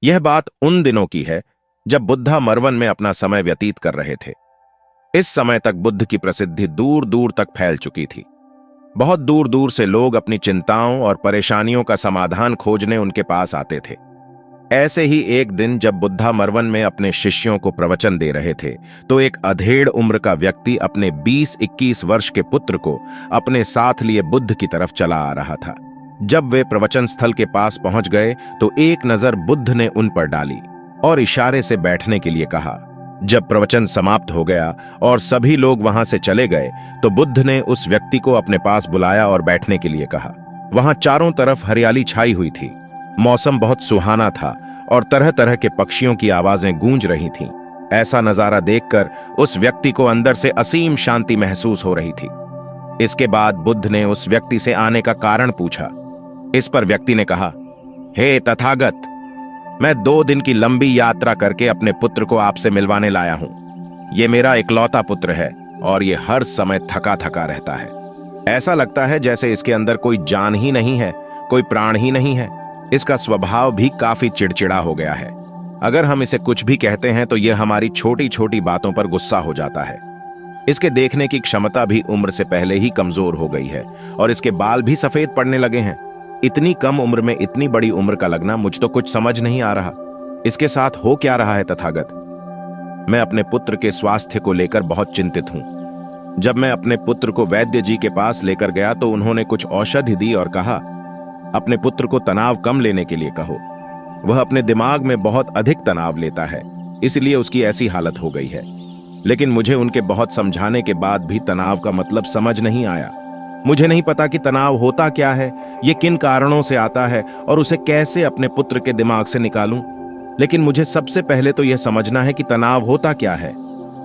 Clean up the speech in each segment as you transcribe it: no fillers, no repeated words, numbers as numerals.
यह बात उन दिनों की है जब बुद्धा मरवन में अपना समय व्यतीत कर रहे थे। इस समय तक बुद्ध की प्रसिद्धि दूर दूर तक फैल चुकी थी। बहुत दूर दूर से लोग अपनी चिंताओं और परेशानियों का समाधान खोजने उनके पास आते थे। ऐसे ही एक दिन जब बुद्धा मरवन में अपने शिष्यों को प्रवचन दे रहे थे, तो एक अधेड़ उम्र का व्यक्ति अपने 20-21 वर्ष के पुत्र को अपने साथ लिए बुद्ध की तरफ चला आ रहा था। जब वे प्रवचन स्थल के पास पहुंच गए तो एक नजर बुद्ध ने उन पर डाली और इशारे से बैठने के लिए कहा। जब प्रवचन समाप्त हो गया और सभी लोग वहां से चले गए तो बुद्ध ने उस व्यक्ति को अपने पास बुलाया और बैठने के लिए कहा। वहां चारों तरफ हरियाली छाई हुई थी। मौसम बहुत सुहाना था और तरह तरह के पक्षियों की आवाजें गूंज रही थीं। ऐसा नजारा देखकर उस व्यक्ति को अंदर से असीम शांति महसूस हो रही थी। इसके बाद बुद्ध ने उस व्यक्ति से आने का कारण पूछा। इस पर व्यक्ति ने कहा, हे तथागत, मैं 2 दिन की लंबी यात्रा करके अपने पुत्र को आपसे मिलवाने लाया हूं। ये मेरा इकलौता पुत्र है और ये हर समय थका थका रहता है। ऐसा लगता है जैसे इसके अंदर कोई जान ही नहीं है, कोई प्राण ही नहीं है। इसका स्वभाव भी काफी चिड़चिड़ा हो गया है। अगर हम इसे कुछ भी कहते हैं तो यह हमारी छोटी छोटी बातों पर गुस्सा हो जाता है। इसके देखने की क्षमता भी उम्र से पहले ही कमजोर हो गई है और इसके बाल भी सफेद पड़ने लगे हैं। इतनी कम उम्र में इतनी बड़ी उम्र का लगना मुझ तो कुछ समझ नहीं आ रहा। इसके साथ हो क्या रहा है तथागत? मैं अपने पुत्र के स्वास्थ्य को लेकर बहुत चिंतित हूं। जब मैं अपने पुत्र को वैद्य जी के पास लेकर गया तो उन्होंने कुछ औषधि दी और कहा, अपने पुत्र को तनाव कम लेने के लिए कहो। वह अपने दिमाग में बहुत अधिक तनाव लेता है, इसलिए उसकी ऐसी हालत हो गई है। लेकिन मुझे उनके बहुत समझाने के बाद भी तनाव का मतलब समझ नहीं आया। मुझे नहीं पता कि तनाव होता क्या है, ये किन कारणों से आता है और उसे कैसे अपने पुत्र के दिमाग से निकालूं। लेकिन मुझे सबसे पहले तो यह समझना है कि तनाव होता क्या है।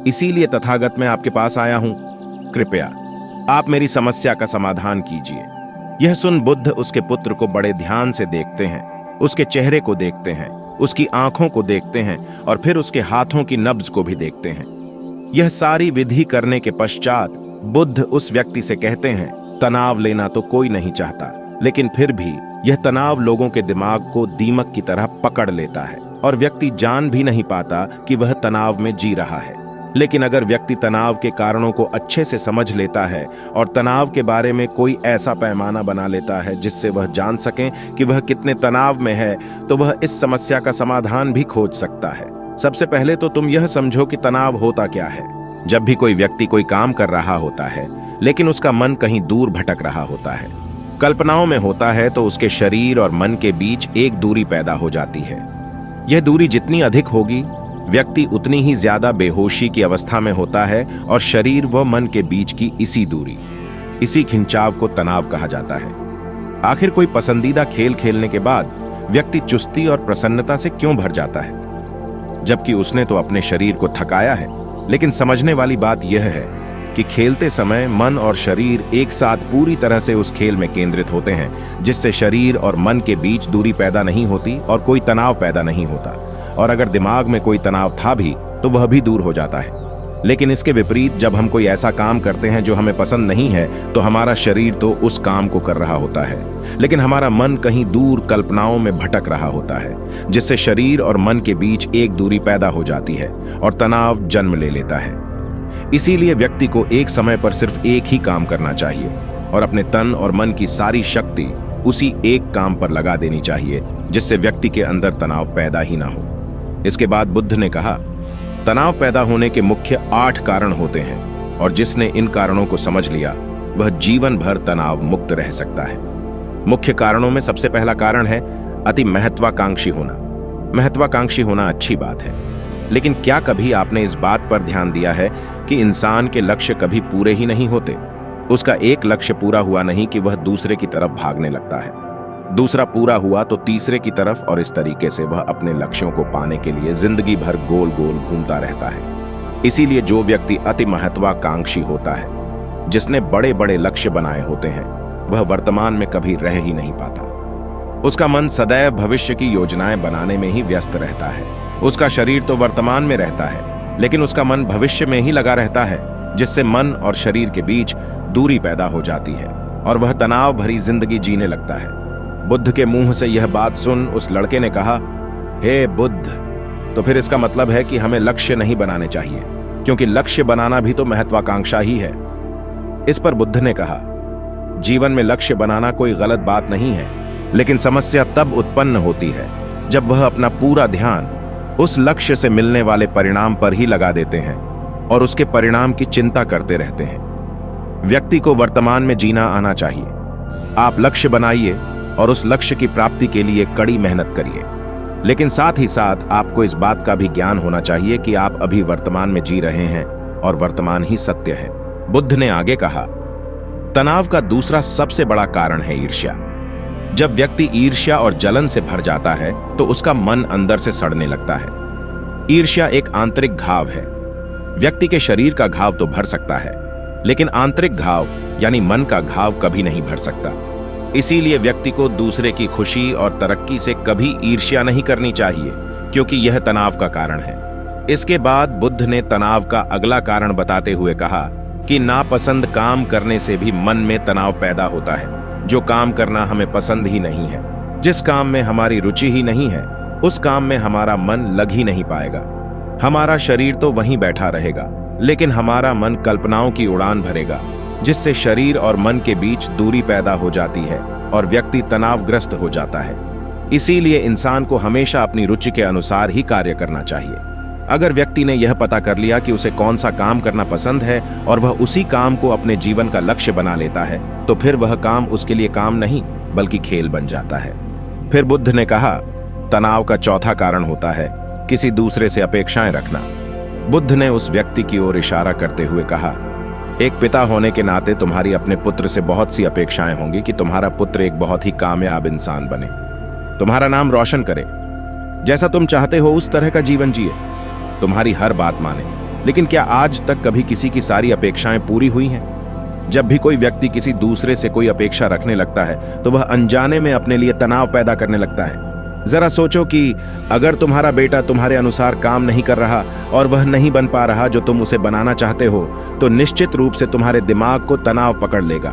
इसीलिए तथागत मैं आपके पास आया हूं। कृपया आप मेरी समस्या का समाधान कीजिए। यह सुन बुद्ध उसके पुत्र को बड़े ध्यान से देखते हैं, उसके चेहरे को देखते हैं, उसकी आंखों को देखते हैं और फिर उसके हाथों की नब्ज को भी देखते हैं। यह सारी विधि करने के पश्चात बुद्ध उस व्यक्ति से कहते हैं, तनाव लेना तो कोई नहीं चाहता, लेकिन फिर भी यह तनाव लोगों के दिमाग को दीमक की तरह पकड़ लेता है और व्यक्ति जान भी नहीं पाता कि वह तनाव में जी रहा है। लेकिन अगर व्यक्ति तनाव के कारणों को अच्छे से समझ लेता है और तनाव के बारे में कोई ऐसा पैमाना बना लेता है जिससे वह जान सके कि वह कितने तनाव में है, तो वह इस समस्या का समाधान भी खोज सकता है। सबसे पहले तो तुम यह समझो कि तनाव होता क्या है। जब भी कोई व्यक्ति कोई काम कर रहा होता है लेकिन उसका मन कहीं दूर भटक रहा होता है, कल्पनाओं में होता है, तो उसके शरीर और मन के बीच एक दूरी पैदा हो जाती है। यह दूरी जितनी अधिक होगी, व्यक्ति उतनी ही ज्यादा बेहोशी की अवस्था में होता है और शरीर व मन के बीच की इसी दूरी, इसी खिंचाव को तनाव कहा जाता है। आखिर कोई पसंदीदा खेल खेलने के बाद व्यक्ति चुस्ती और प्रसन्नता से क्यों भर जाता है, जबकि उसने तो अपने शरीर को थकाया है। लेकिन समझने वाली बात यह है कि खेलते समय मन और शरीर एक साथ पूरी तरह से उस खेल में केंद्रित होते हैं, जिससे शरीर और मन के बीच दूरी पैदा नहीं होती और कोई तनाव पैदा नहीं होता। और अगर दिमाग में कोई तनाव था भी तो वह भी दूर हो जाता है। लेकिन इसके विपरीत जब हम कोई ऐसा काम करते हैं जो हमें पसंद नहीं है, तो हमारा शरीर तो उस काम को कर रहा होता है, लेकिन हमारा मन कहीं दूर कल्पनाओं में भटक रहा होता है, जिससे शरीर और मन के बीच एक दूरी पैदा हो जाती है और तनाव जन्म ले लेता है। इसीलिए व्यक्ति को एक समय पर सिर्फ एक ही काम करना चाहिए और अपने तन और मन की सारी शक्ति उसी एक काम पर लगा देनी चाहिए, जिससे व्यक्ति के अंदर तनाव पैदा ही ना हो। इसके बाद बुद्ध ने कहा, तनाव पैदा होने के मुख्य 8 कारण होते हैं और जिसने इन कारणों को समझ लिया वह जीवन भर तनाव मुक्त रह सकता है। मुख्य कारणों में सबसे पहला कारण है अति महत्वाकांक्षी होना। महत्वाकांक्षी होना अच्छी बात है, लेकिन क्या कभी आपने इस बात पर ध्यान दिया है कि इंसान के लक्ष्य कभी पूरे ही नहीं होते। उसका एक लक्ष्य पूरा हुआ नहीं कि वह दूसरे की तरफ भागने लगता है, दूसरा पूरा हुआ तो तीसरे की तरफ, और इस तरीके से वह अपने लक्ष्यों को पाने के लिए जिंदगी भर गोल गोल घूमता रहता है। इसीलिए जो व्यक्ति अति महत्वाकांक्षी होता है, जिसने बड़े बड़े लक्ष्य बनाए होते हैं, वह वर्तमान में कभी रह ही नहीं पाता। उसका मन सदैव भविष्य की योजनाएं बनाने में ही व्यस्त रहता है। उसका शरीर तो वर्तमान में रहता है, लेकिन उसका मन भविष्य में ही लगा रहता है, जिससे मन और शरीर के बीच दूरी पैदा हो जाती है और वह तनाव भरी जिंदगी जीने लगता है। बुद्ध के मुंह से यह बात सुन उस लड़के ने कहा, हे बुद्ध, तो फिर इसका मतलब है कि हमें लक्ष्य नहीं बनाने चाहिए, क्योंकि लक्ष्य बनाना भी तो महत्वाकांक्षा ही है। इस पर बुद्ध ने कहा, जीवन में लक्ष्य बनाना कोई गलत बात नहीं है, लेकिन समस्या तब उत्पन्न होती है जब वह अपना पूरा ध्यान उस लक्ष्य से मिलने वाले परिणाम पर ही लगा देते हैं और उसके परिणाम की चिंता करते रहते हैं। व्यक्ति को वर्तमान में जीना आना चाहिए। आप लक्ष्य बनाइए और उस लक्ष्य की प्राप्ति के लिए कड़ी मेहनत करिए, लेकिन साथ ही साथ आपको इस बात का भी ज्ञान होना चाहिए कि आप अभी वर्तमान में जी रहे हैं और वर्तमान ही सत्य है। बुद्ध ने आगे कहा, तनाव का दूसरा सबसे बड़ा कारण है ईर्ष्या। जब व्यक्ति ईर्ष्या और जलन से भर जाता है तो उसका मन अंदर से सड़ने लगता है। ईर्ष्या एक आंतरिक घाव है। व्यक्ति के शरीर का घाव तो भर सकता है, लेकिन आंतरिक घाव यानी मन का घाव कभी नहीं भर सकता। इसीलिए व्यक्ति को दूसरे की खुशी और तरक्की से कभी ईर्ष्या नहीं करनी चाहिए, क्योंकि यह तनाव का कारण है। इसके बाद बुद्ध ने तनाव का अगला कारण बताते हुए कहा कि नापसंद काम करने से भी मन में तनाव पैदा होता है। जो काम करना हमें पसंद ही नहीं है, जिस काम में हमारी रुचि ही नहीं है, उस काम में हमारा मन लग ही नहीं पाएगा। हमारा शरीर तो वहीं बैठा रहेगा, लेकिन हमारा मन कल्पनाओं की उड़ान भरेगा, जिससे शरीर और मन के बीच दूरी पैदा हो जाती है और व्यक्ति तनावग्रस्त हो जाता है। इसीलिए इंसान को हमेशा अपनी रुचि के अनुसार ही कार्य करना चाहिए। अगर व्यक्ति ने यह पता कर लिया कि उसे कौन सा काम करना पसंद है और वह उसी काम को अपने जीवन का लक्ष्य बना लेता है, तो फिर वह काम उसके लिए काम नहीं बल्कि खेल बन जाता है। फिर बुद्ध ने कहा, तनाव का चौथा कारण होता है किसी दूसरे से अपेक्षाएं रखना। बुद्ध ने उस व्यक्ति की ओर इशारा करते हुए कहा, एक पिता होने के नाते तुम्हारी अपने पुत्र से बहुत सी अपेक्षाएं होंगी कि तुम्हारा पुत्र एक बहुत ही कामयाब इंसान बने, तुम्हारा नाम रोशन करे, जैसा तुम चाहते हो उस तरह का जीवन जिए, तुम्हारी हर बात माने। लेकिन क्या आज तक कभी किसी की सारी अपेक्षाएं पूरी हुई हैं? जब भी कोई व्यक्ति किसी दूसरे से कोई अपेक्षा रखने लगता है तो वह अनजाने में अपने लिए तनाव पैदा करने लगता है। जरा सोचो कि अगर तुम्हारा बेटा तुम्हारे अनुसार काम नहीं कर रहा और वह नहीं बन पा रहा जो तुम उसे बनाना चाहते हो, तो निश्चित रूप से तुम्हारे दिमाग को तनाव पकड़ लेगा।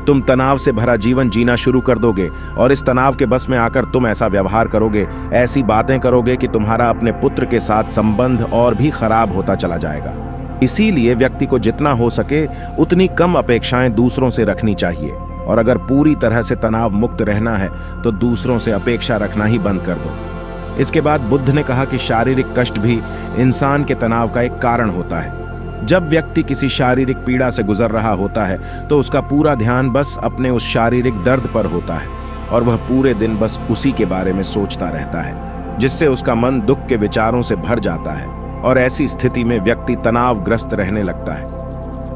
तुम तनाव से भरा जीवन जीना शुरू कर दोगे और इस तनाव के बस में आकर तुम ऐसा व्यवहार करोगे, ऐसी बातें करोगे कि तुम्हारा अपने पुत्र के साथ संबंध और भी खराब होता चला जाएगा। इसीलिए व्यक्ति को जितना हो सके उतनी कम अपेक्षाएं दूसरों से रखनी चाहिए, और अगर पूरी तरह से तनाव मुक्त रहना है तो दूसरों से अपेक्षा रखना ही बंद कर दो। इसके बाद बुद्ध ने कहा कि शारीरिक कष्ट भी इंसान के तनाव का एक कारण होता है। जब व्यक्ति किसी शारीरिक पीड़ा से गुजर रहा होता है तो उसका पूरा ध्यान बस अपने उस शारीरिक दर्द पर होता है और वह पूरे दिन बस उसी के बारे में सोचता रहता है, जिससे उसका मन दुख के विचारों से भर जाता है और ऐसी स्थिति में व्यक्ति तनावग्रस्त रहने लगता है।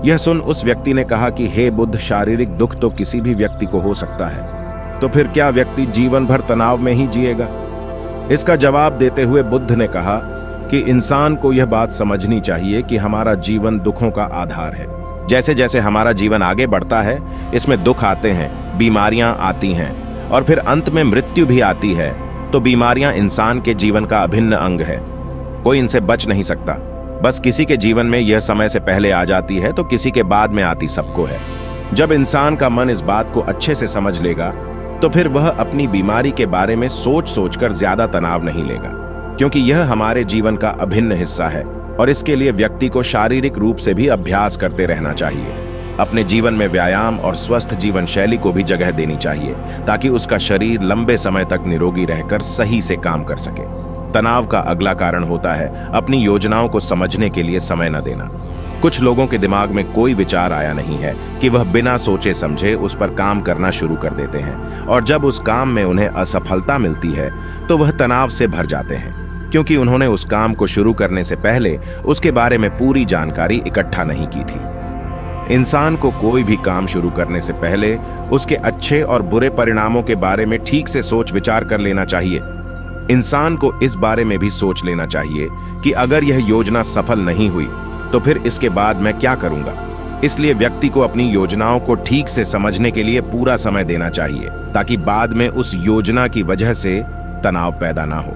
यह सुन उस व्यक्ति ने कहा कि हे बुद्ध, शारीरिक दुख तो किसी भी व्यक्ति को हो सकता है, तो फिर क्या व्यक्ति जीवन भर तनाव में ही जिएगा? इसका जवाब देते हुए बुद्ध ने कहा कि इंसान को यह बात समझनी चाहिए कि हमारा जीवन दुखों का आधार है। जैसे जैसे हमारा जीवन आगे बढ़ता है, इसमें दुख आते हैं, बीमारियां आती हैं और फिर अंत में मृत्यु भी आती है। तो बीमारियां इंसान के जीवन का अभिन्न अंग है, कोई इनसे बच नहीं सकता। बस किसी के जीवन में यह समय से पहले आ जाती है तो किसी के बाद में आती सबको है। जब इंसान का मन इस बात को अच्छे से समझ लेगा तो फिर वह अपनी बीमारी के बारे में सोच सोचकर ज्यादा तनाव नहीं लेगा, क्योंकि यह हमारे जीवन का अभिन्न हिस्सा है और इसके लिए व्यक्ति को शारीरिक रूप से भी अभ्यास करते रहना चाहिए। अपने जीवन में व्यायाम और स्वस्थ जीवन शैली को भी जगह देनी चाहिए ताकि उसका शरीर लंबे समय तक निरोगी रहकर सही से काम कर सके। तनाव का अगला कारण होता है अपनी योजनाओं को समझने के लिए समय न देना। कुछ लोगों के दिमाग में कोई विचार आया नहीं है कि वह बिना सोचे समझे उस पर काम करना शुरू कर देते हैं, और जब उस काम में उन्हें असफलता मिलती है तो वह तनाव से भर जाते हैं, क्योंकि उन्होंने उस काम को शुरू करने से पहले उसके बारे में पूरी जानकारी इकट्ठा नहीं की थी। इंसान को कोई भी काम शुरू करने से पहले उसके अच्छे और बुरे परिणामों के बारे में ठीक से सोच विचार कर लेना चाहिए। इंसान को इस बारे में भी सोच लेना चाहिए कि अगर यह योजना सफल नहीं हुई तो फिर इसके बाद मैं क्या करूंगा। इसलिए व्यक्ति को अपनी योजनाओं को ठीक से समझने के लिए पूरा समय देना चाहिए ताकि बाद में उस योजना की वजह से तनाव पैदा ना हो।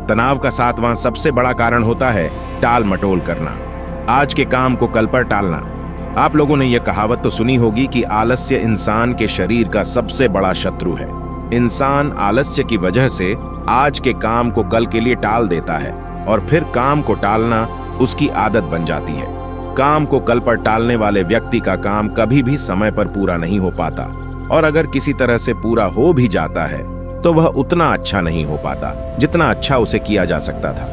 तनाव का सातवां सबसे बड़ा कारण होता है टाल मटोल करना, आज के काम को कल पर टालना। आप लोगों ने यह कहावत तो सुनी होगी कि आलस्य इंसान के शरीर का सबसे बड़ा शत्रु है। इंसान आलस्य की वजह से आज के काम को कल के लिए टाल देता है और फिर काम को टालना उसकी आदत बन जाती है। काम को कल पर टालने वाले व्यक्ति का काम कभी भी समय पर पूरा नहीं हो पाता, और अगर किसी तरह से पूरा हो भी जाता है तो वह उतना अच्छा नहीं हो पाता जितना अच्छा उसे किया जा सकता था,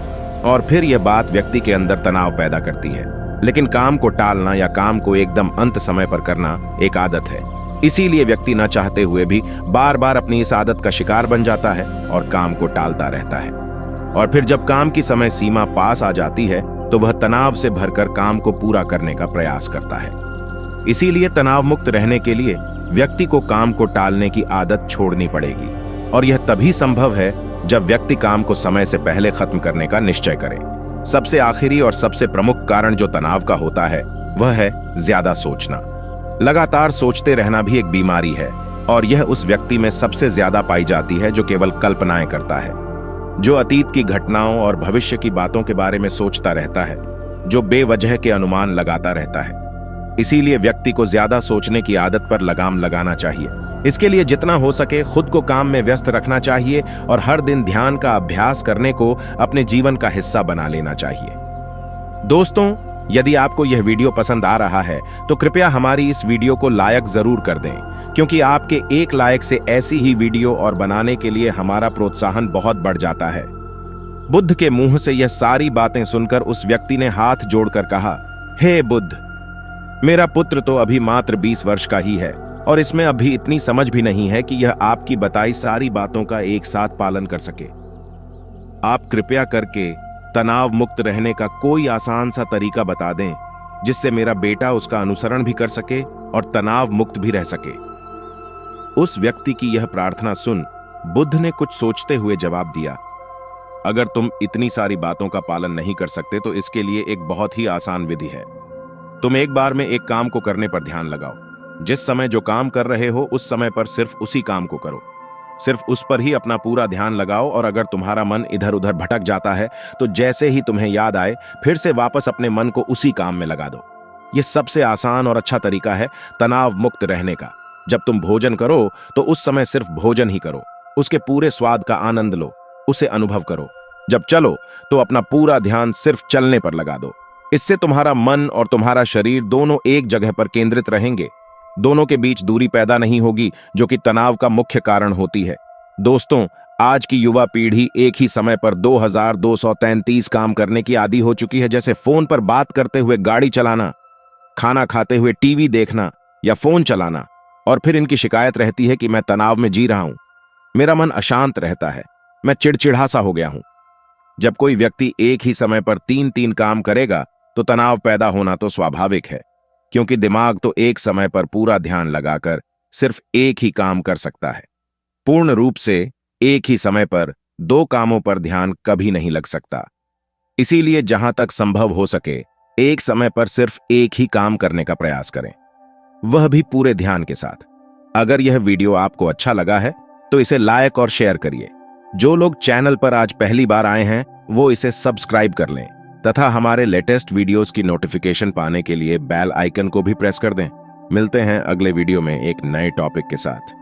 और फिर यह बात व्यक्ति के अंदर तनाव पैदा करती है। लेकिन काम को टालना या काम को एकदम अंत समय पर करना एक आदत है, इसीलिए व्यक्ति न चाहते हुए भी बार बार अपनी इस आदत का शिकार बन जाता है और काम को टालता रहता है। और फिर जब काम की समय सीमा पास आ जाती है तो वह तनाव से भरकर काम को पूरा करने का प्रयास करता है। इसीलिए तनाव मुक्त रहने के लिए व्यक्ति को काम को टालने की आदत छोड़नी पड़ेगी, और यह तभी संभव है जब व्यक्ति काम को समय से पहले खत्म करने का निश्चय करे। सबसे आखिरी और सबसे प्रमुख कारण जो तनाव का होता है वह है ज्यादा सोचना। लगातार सोचते रहना भी एक बीमारी है, और यह उस व्यक्ति में सबसे ज्यादा पाई जाती है जो केवल कल्पनाएं करता है, जो अतीत की घटनाओं और भविष्य की बातों के बारे में सोचता रहता है, जो बेवजह के अनुमान लगाता रहता है। इसीलिए व्यक्ति को ज्यादा सोचने की आदत पर लगाम लगाना चाहिए। इसके लिए जितना हो सके खुद को काम में व्यस्त रखना चाहिए और हर दिन ध्यान का अभ्यास करने को अपने जीवन का हिस्सा बना लेना चाहिए। दोस्तों, यदि आपको यह वीडियो पसंद आ रहा है तो कृपया हमारी इस वीडियो को लाइक जरूर कर दें, क्योंकि आपके एक लाइक से ऐसी ही वीडियो और बनाने के लिए हमारा प्रोत्साहन बहुत बढ़ जाता है। बुद्ध के मुंह से यह सारी बातें सुनकर उस व्यक्ति ने हाथ जोड़कर कहा, हे बुद्ध, मेरा पुत्र तो अभी मात्र 20 वर्ष का ही है और इसमें अभी इतनी समझ भी नहीं है कि यह आपकी बताई सारी बातों का एक साथ पालन कर सके। आप कृपया करके तनाव मुक्त रहने का कोई आसान सा तरीका बता दें जिससे मेरा बेटा उसका अनुसरण भी कर सके और तनाव मुक्त भी रह सके। उस व्यक्ति की यह प्रार्थना सुन बुद्ध ने कुछ सोचते हुए जवाब दिया, अगर तुम इतनी सारी बातों का पालन नहीं कर सकते तो इसके लिए एक बहुत ही आसान विधि है। तुम एक बार में एक काम को करने पर ध्यान लगाओ। जिस समय जो काम कर रहे हो उस समय पर सिर्फ उसी काम को करो, सिर्फ उस पर ही अपना पूरा ध्यान लगाओ, और अगर तुम्हारा मन इधर उधर भटक जाता है तो जैसे ही तुम्हें याद आए फिर से वापस अपने मन को उसी काम में लगा दो। यह सबसे आसान और अच्छा तरीका है तनाव मुक्त रहने का। जब तुम भोजन करो तो उस समय सिर्फ भोजन ही करो, उसके पूरे स्वाद का आनंद लो, उसे अनुभव करो। जब चलो तो अपना पूरा ध्यान सिर्फ चलने पर लगा दो। इससे तुम्हारा मन और तुम्हारा शरीर दोनों एक जगह पर केंद्रित रहेंगे, दोनों के बीच दूरी पैदा नहीं होगी जो कि तनाव का मुख्य कारण होती है। दोस्तों, आज की युवा पीढ़ी एक ही समय पर 2233 काम करने की आदी हो चुकी है, जैसे फोन पर बात करते हुए गाड़ी चलाना, खाना खाते हुए टीवी देखना या फोन चलाना, और फिर इनकी शिकायत रहती है कि मैं तनाव में जी रहा हूं, मेरा मन अशांत रहता है, मैं चिड़चिड़ा सा हो गया हूं। जब कोई व्यक्ति एक ही समय पर 3-3 काम करेगा तो तनाव पैदा होना तो स्वाभाविक है, क्योंकि दिमाग तो एक समय पर पूरा ध्यान लगाकर सिर्फ एक ही काम कर सकता है। पूर्ण रूप से एक ही समय पर 2 कामों पर ध्यान कभी नहीं लग सकता। इसीलिए जहां तक संभव हो सके एक समय पर सिर्फ एक ही काम करने का प्रयास करें, वह भी पूरे ध्यान के साथ। अगर यह वीडियो आपको अच्छा लगा है तो इसे लाइक और शेयर करिए। जो लोग चैनल पर आज पहली बार आए हैं वो इसे सब्सक्राइब कर लें तथा हमारे लेटेस्ट वीडियोस की नोटिफिकेशन पाने के लिए बेल आइकन को भी प्रेस कर दें। मिलते हैं अगले वीडियो में एक नए टॉपिक के साथ।